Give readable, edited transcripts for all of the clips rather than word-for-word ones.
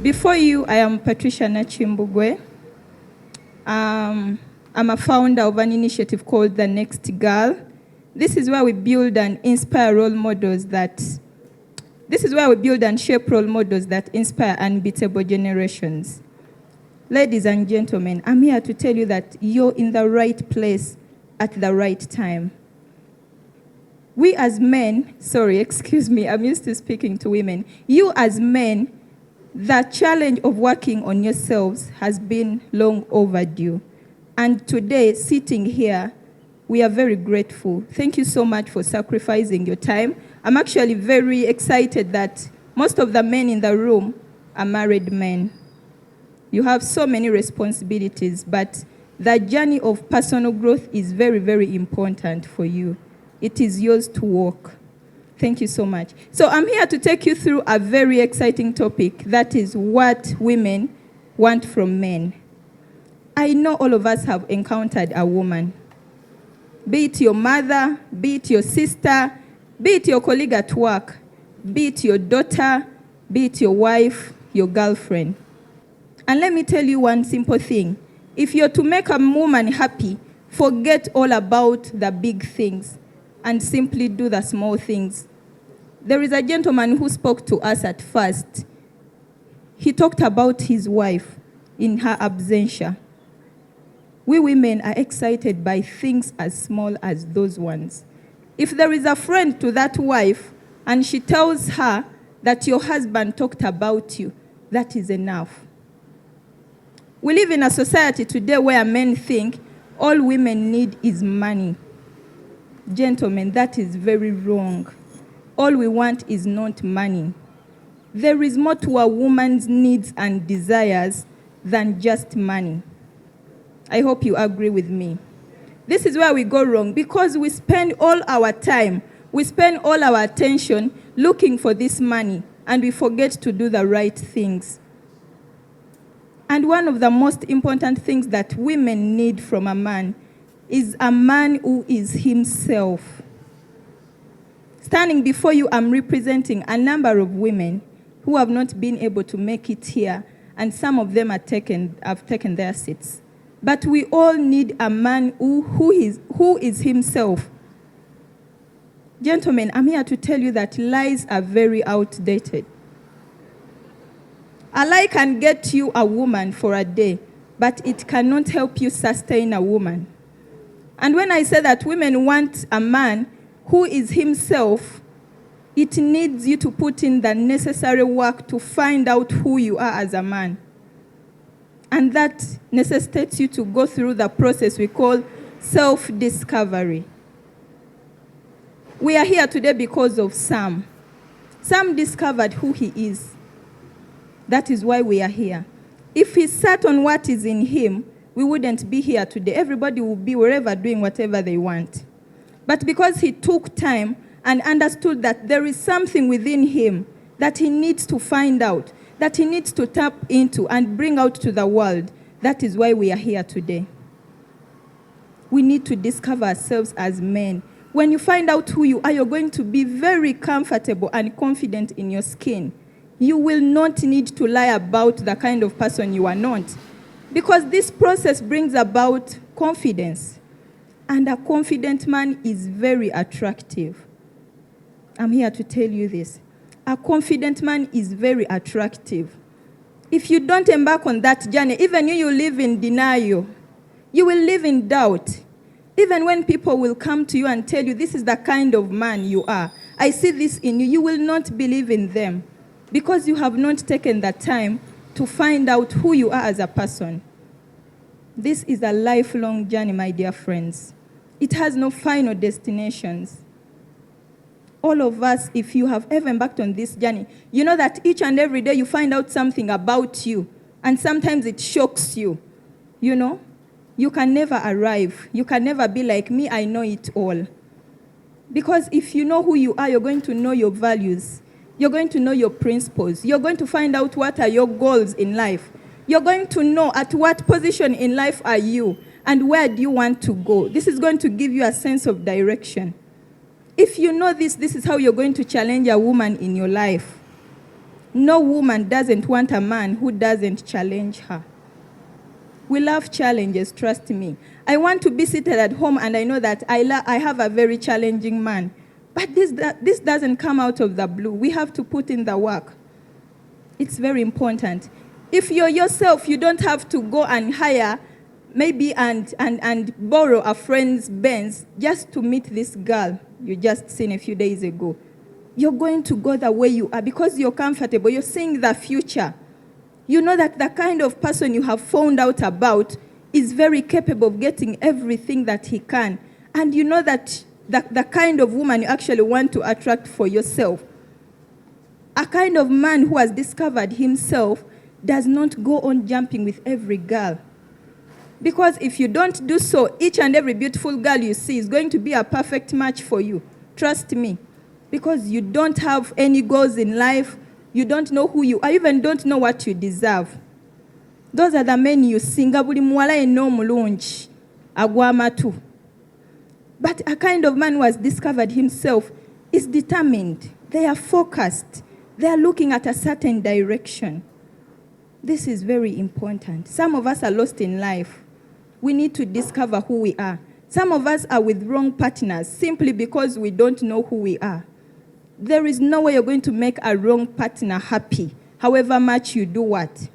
Before you, I am Patricia Nakimbugwe. I'm a founder of an initiative called The Next Girl. This is where we build and inspire role models This is where we build and shape role models that inspire unbeatable generations. Ladies and gentlemen, I'm here to tell you that you're in the right place at the right time. We as men, I'm used to speaking to women. You as men, the challenge of working on yourselves has been long overdue. And today, sitting here, we are very grateful. Thank you so much for sacrificing your time. I'm actually very excited that most of the men in the room are married men. You have so many responsibilities, but the journey of personal growth is very, very important for you. It is yours to walk. Thank you so much. So I'm here to take you through a very exciting topic, that is what women want from men. I know all of us have encountered a woman, be it your mother, be it your sister, be it your colleague at work, be it your daughter, be it your wife, your girlfriend. And let me tell you one simple thing. If you're to make a woman happy, forget all about the big things and simply do the small things. There is a gentleman who spoke to us at first. He talked about his wife in her absentia. We women are excited by things as small as those ones. If there is a friend to that wife and she tells her that your husband talked about you, that is enough. We live in a society today where men think all women need is money. Gentlemen, that is very wrong. All we want is not money. There is more to a woman's needs and desires than just money. I hope you agree with me. This is where we go wrong, because we spend all our time, we spend all our attention looking for this money, and we forget to do the right things. And one of the most important things that women need from a man is a man who is himself. Standing before you, I'm representing a number of women who have not been able to make it here, and some of them have taken their seats. But we all need a man who is himself. Gentlemen, I'm here to tell you that lies are very outdated. A lie can get you a woman for a day, but it cannot help you sustain a woman. And when I say that women want a man who is himself, it needs you to put in the necessary work to find out who you are as a man. And that necessitates you to go through the process we call self-discovery. We are here today because of Sam. Sam discovered who he is. That is why we are here. If he sat on what is in him, we wouldn't be here today. Everybody would be wherever doing whatever they want. But because he took time and understood that there is something within him that he needs to find out, that he needs to tap into and bring out to the world, that is why we are here today. We need to discover ourselves as men. When you find out who you are, you're going to be very comfortable and confident in your skin. You will not need to lie about the kind of person you are not, because this process brings about confidence. And a confident man is very attractive. I'm here to tell you this. A confident man is very attractive. If you don't embark on that journey, even you live in denial. You will live in doubt. Even when people will come to you and tell you, this is the kind of man you are, I see this in you, you will not believe in them, because you have not taken the time to find out who you are as a person. This is a lifelong journey, my dear friends. It has no final destinations. All of us, if you have ever embarked on this journey, you know that each and every day you find out something about you, and sometimes it shocks you. You know, you can never arrive. You can never be like me, I know it all. Because if you know who you are, you're going to know your values. You're going to know your principles. You're going to find out what are your goals in life. You're going to know at what position in life are you and where do you want to go. This is going to give you a sense of direction. If you know this, this is how you're going to challenge a woman in your life. No woman doesn't want a man who doesn't challenge her. We love challenges, trust me. I want to be seated at home and I know that I have a very challenging man. But this doesn't come out of the blue. We have to put in the work. It's very important. If you're yourself, you don't have to go and hire maybe and borrow a friend's Benz just to meet this girl you just seen a few days ago. You're going to go the way you are because you're comfortable. You're seeing the future. You know that the kind of person you have found out about is very capable of getting everything that he can. And you know that the kind of woman you actually want to attract for yourself. A kind of man who has discovered himself does not go on jumping with every girl. Because if you don't do so, each and every beautiful girl you see is going to be a perfect match for you. Trust me. Because you don't have any goals in life. You don't know who you are. You even don't know what you deserve. Those are the men you sing. But a kind of man who has discovered himself is determined. They are focused. They are looking at a certain direction. This is very important. Some of us are lost in life. We need to discover who we are. Some of us are with wrong partners simply because we don't know who we are. There is no way you're going to make a wrong partner happy, however much you do what.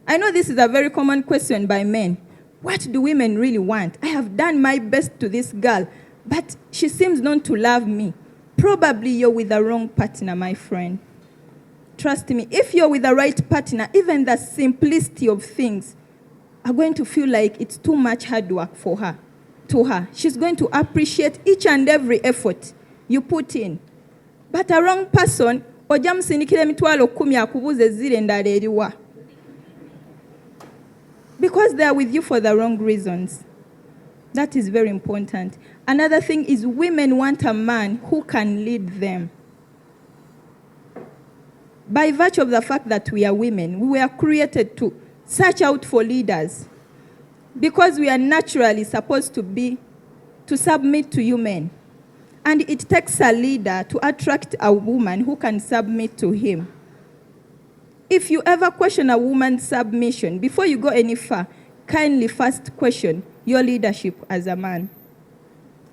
I know this is a very common question by men. What do women really want? I have done my best to this girl, but she seems not to love me. Probably you're with the wrong partner, my friend. Trust me, if you're with the right partner, even the simplicity of things are going to feel like it's too much hard work for her. To her, she's going to appreciate each and every effort you put in. But a wrong person, because they are with you for the wrong reasons. That is very important. Another thing is women want a man who can lead them. By virtue of the fact that we are women, we were created to search out for leaders. Because we are naturally supposed to submit to you men. And it takes a leader to attract a woman who can submit to him. If you ever question a woman's submission, before you go any far, kindly first question your leadership as a man.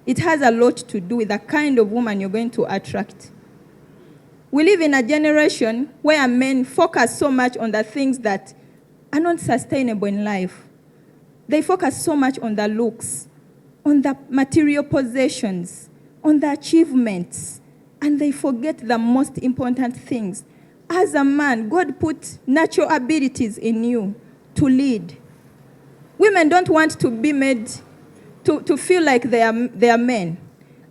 It has a lot to do with the kind of woman you're going to attract. We live in a generation where men focus so much on the things that are not sustainable in life. They focus so much on the looks, on the material possessions, on the achievements, and they forget the most important things. As a man, God put natural abilities in you to lead. Women don't want to be made to feel like they are men.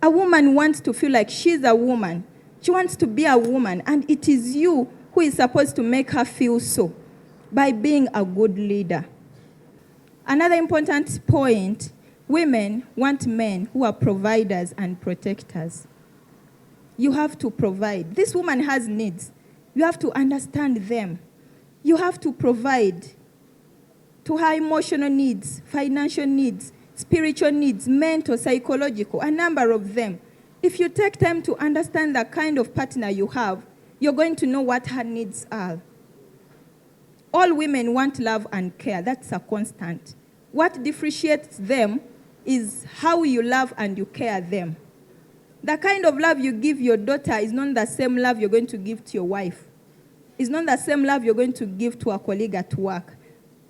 A woman wants to feel like she's a woman. She wants to be a woman, and it is you who is supposed to make her feel so by being a good leader. Another important point, women want men who are providers and protectors. You have to provide. This woman has needs. You have to understand them. You have to provide to her emotional needs, financial needs, spiritual needs, mental, psychological, a number of them. If you take time to understand the kind of partner you have, you're going to know what her needs are. All women want love and care. That's a constant. What differentiates them is how you love and you care them. The kind of love you give your daughter is not the same love you're going to give to your wife. It's not the same love you're going to give to a colleague at work.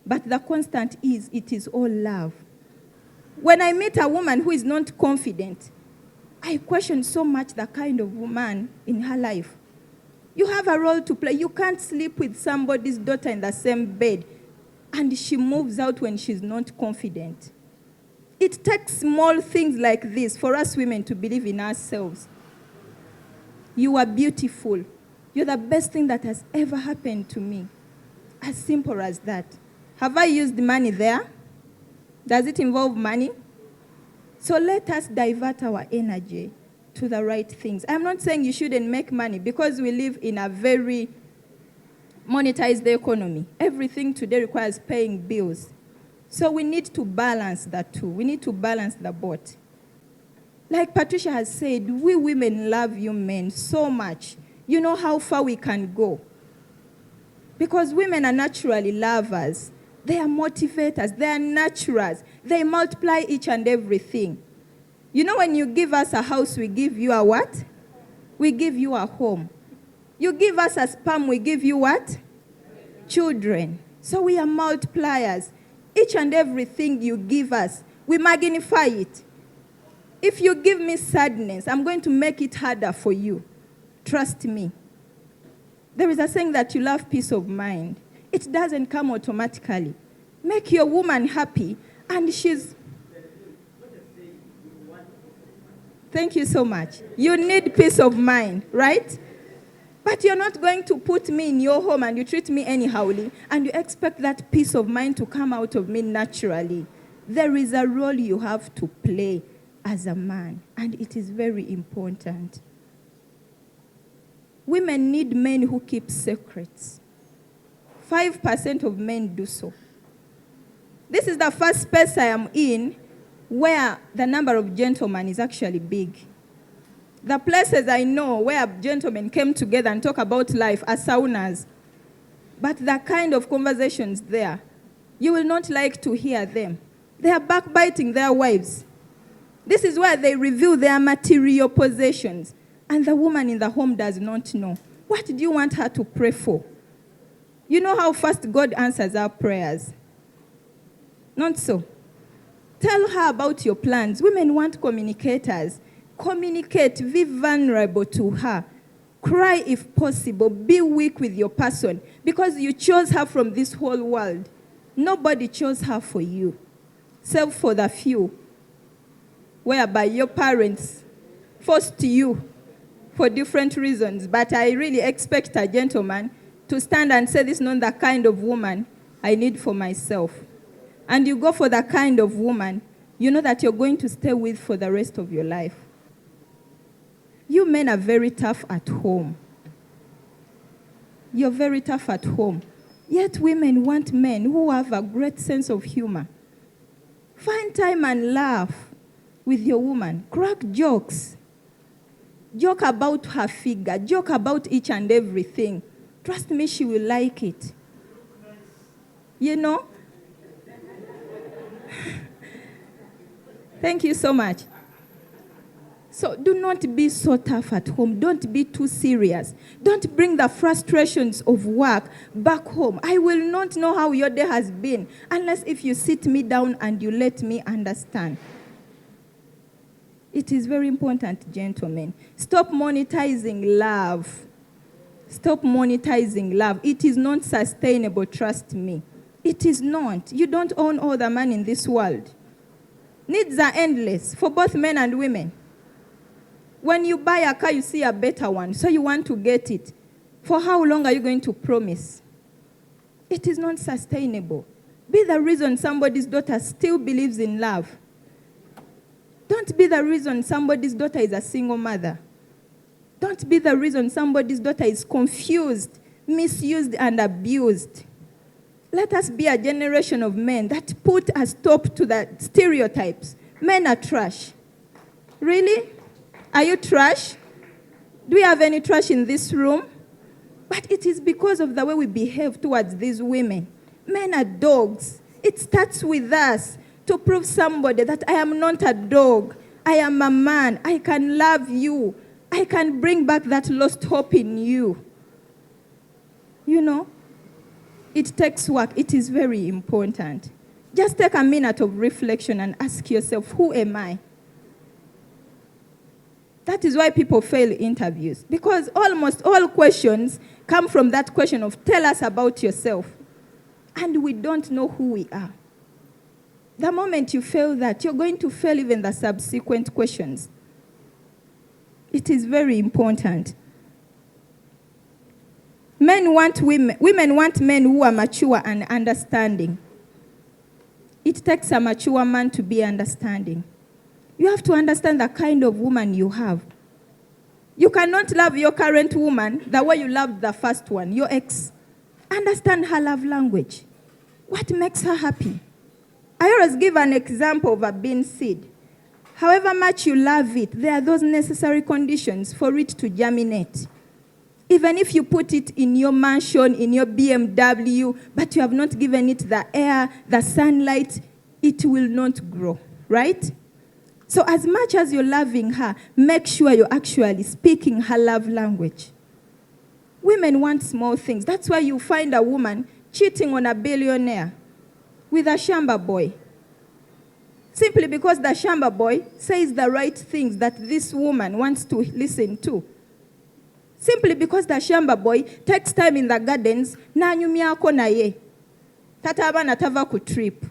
But the constant is, it is all love. When I meet a woman who is not confident, I question so much the kind of woman in her life. You have a role to play. You can't sleep with somebody's daughter in the same bed, and she moves out when she's not confident. It takes small things like this for us women to believe in ourselves. You are beautiful. You're the best thing that has ever happened to me. As simple as that. Have I used money there? Does it involve money? So let us divert our energy to the right things. I'm not saying you shouldn't make money because we live in a very monetized economy. Everything today requires paying bills. So we need to balance that too. We need to balance the both. Like Patricia has said, we women love you men so much. You know how far we can go. Because women are naturally lovers. They are motivators. They are nurturers. They multiply each and everything. You know, when you give us a house, we give you a what? We give you a home. You give us a sperm, we give you what? Children. So we are multipliers. Each and everything you give us, we magnify it. If you give me sadness, I'm going to make it harder for you. Trust me. There is a saying that you love peace of mind. It doesn't come automatically. Make your woman happy, and she's... Thank you so much. You need peace of mind, right? But you're not going to put me in your home and you treat me anyhowly, and you expect that peace of mind to come out of me naturally. There is a role you have to play as a man, and it is very important. Women need men who keep secrets. 5% of men do so. This is the first space I am in where the number of gentlemen is actually big. The places I know where gentlemen came together and talk about life are saunas. But the kind of conversations there, you will not like to hear them. They are backbiting their wives. This is where they reveal their material possessions. And the woman in the home does not know. What do you want her to pray for? You know how fast God answers our prayers? Not so. Tell her about your plans. Women want communicators. Communicate, be vulnerable to her. Cry if possible. Be weak with your person because you chose her from this whole world. Nobody chose her for you, save for the few, whereby your parents forced you for different reasons. But I really expect a gentleman to stand and say, this is not the kind of woman I need for myself. And you go for the kind of woman you know that you're going to stay with for the rest of your life. You men are very tough at home. You're very tough at home. Yet women want men who have a great sense of humor. Find time and laugh with your woman. Crack jokes. Joke about her figure. Joke about each and everything. Trust me, she will like it. You know? Thank you so much. So do not be so tough at home. Don't be too serious. Don't bring the frustrations of work back home. I will not know how your day has been unless if you sit me down and you let me understand. It is very important, gentlemen. Stop monetizing love. Stop monetizing love. It is not sustainable, trust me. It is not. You don't own all the money in this world. Needs are endless for both men and women. When you buy a car, you see a better one, so you want to get it. For how long are you going to promise? It is not sustainable. Be the reason somebody's daughter still believes in love. Don't be the reason somebody's daughter is a single mother. Don't be the reason somebody's daughter is confused, misused, and abused. Let us be a generation of men that put a stop to the stereotypes. Men are trash. Really? Are you trash? Do we have any trash in this room? But it is because of the way we behave towards these women. Men are dogs. It starts with us to prove somebody that I am not a dog. I am a man. I can love you. I can bring back that lost hope in you. You know, it takes work. It is very important. Just take a minute of reflection and ask yourself, who am I? That is why people fail interviews. Because almost all questions come from that question of tell us about yourself. And we don't know who we are. The moment you fail that, you're going to fail even the subsequent questions. It is very important. Men want women. Women want men who are mature and understanding. It takes a mature man to be understanding. You have to understand the kind of woman you have. You cannot love your current woman the way you loved the first one, your ex. Understand her love language. What makes her happy? I always give an example of a bean seed. However much you love it, there are those necessary conditions for it to germinate. Even if you put it in your mansion, in your BMW, but you have not given it the air, the sunlight, it will not grow, right? So as much as you're loving her, make sure you're actually speaking her love language. Women want small things. That's why you find a woman cheating on a billionaire with a shamba boy. Simply because the shamba boy says the right things that this woman wants to listen to. Simply because the shamba boy takes time in the gardens, na nyumyako na ye. Tataba na tava ku trip.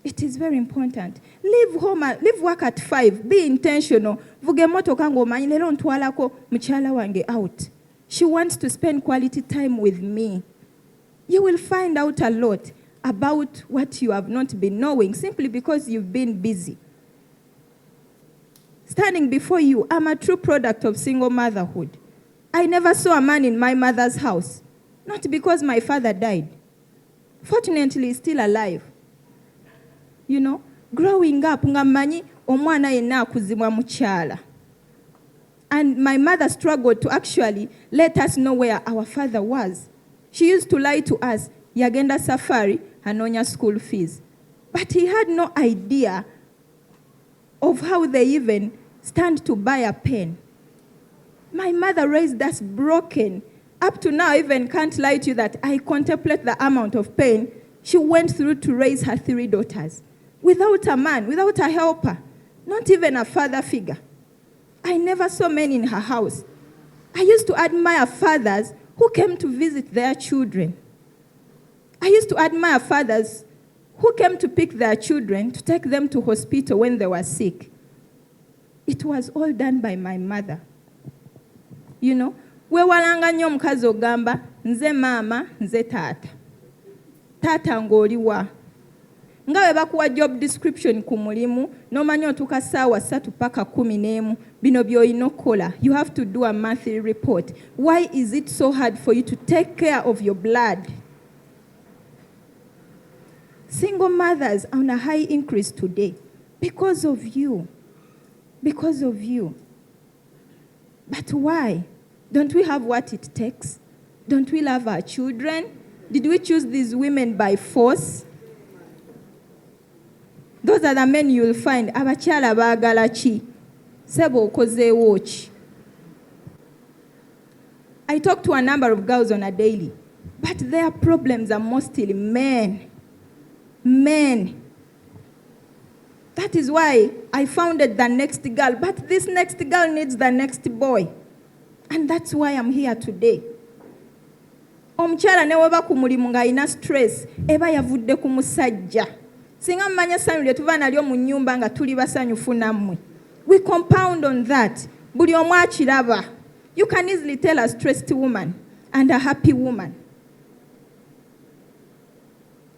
It is very important. Leave home, leave work at 5. Be intentional. Vuge moto kango manyilelo ntwalako mchala wange out. She wants to spend quality time with me. You will find out a lot about what you have not been knowing simply because you've been busy. Standing before you, I'm a true product of single motherhood. I never saw a man in my mother's house. Not because my father died. Fortunately, he's still alive. You know, growing up, ngamanyi omwana yenna akuzibwa mukyala. And my mother struggled to actually let us know where our father was. She used to lie to us, yagenda safari, anonya school fees. But he had no idea of how they even stand to buy a pen. My mother raised us broken. Up to now, I even can't lie to you that I contemplate the amount of pain she went through to raise her 3 daughters. Without a man, without a helper, not even a father figure. I never saw men in her house. I used to admire fathers who came to visit their children. I used to admire fathers who came to pick their children to take them to hospital when they were sick. It was all done by my mother. You know, wewalanga nnyo omukazi ogamba nze mama nze taata. Taata ng'oliwa. Nga bwe bakuwa job description ku mulimu n'omanya otuuka ssaawa 3 paka 11 bino by'olina okukola. You have to do a monthly report. Why is it so hard for you to take care of your blood? Single mothers are on a high increase today because of you. Because of you. But why? Don't we have what it takes? Don't we love our children? Did we choose these women by force? Those are the men you will find. Abakyala baagala ki? Sebo okozeewo ki? I talk to a number of girls on a daily, but their problems are mostly men. Men. That is why I founded the next girl, but this next girl needs the next boy. And that's why I'm here today. Omukyala ne weba ku mulimu ng'alina stress, eba yavudde ku musajja. Singa mmanya essanyu lye tuva nalyo mu nnyumba nga tuli basanyufu nammwe. We compound on that. Buli omu akiraba. You can easily tell a stressed woman and a happy woman.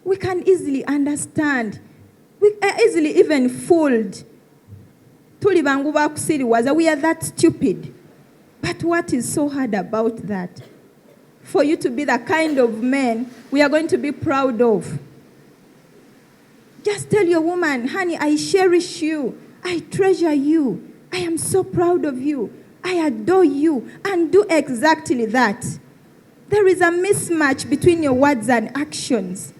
We can easily understand. We are easily even fooled. Tuli bangu bakusiriwaza. We are that stupid. But what is so hard about that? For you to be the kind of man we are going to be proud of. Just tell your woman, honey, I cherish you. I treasure you. I am so proud of you. I adore you. And do exactly that. There is a mismatch between your words and actions.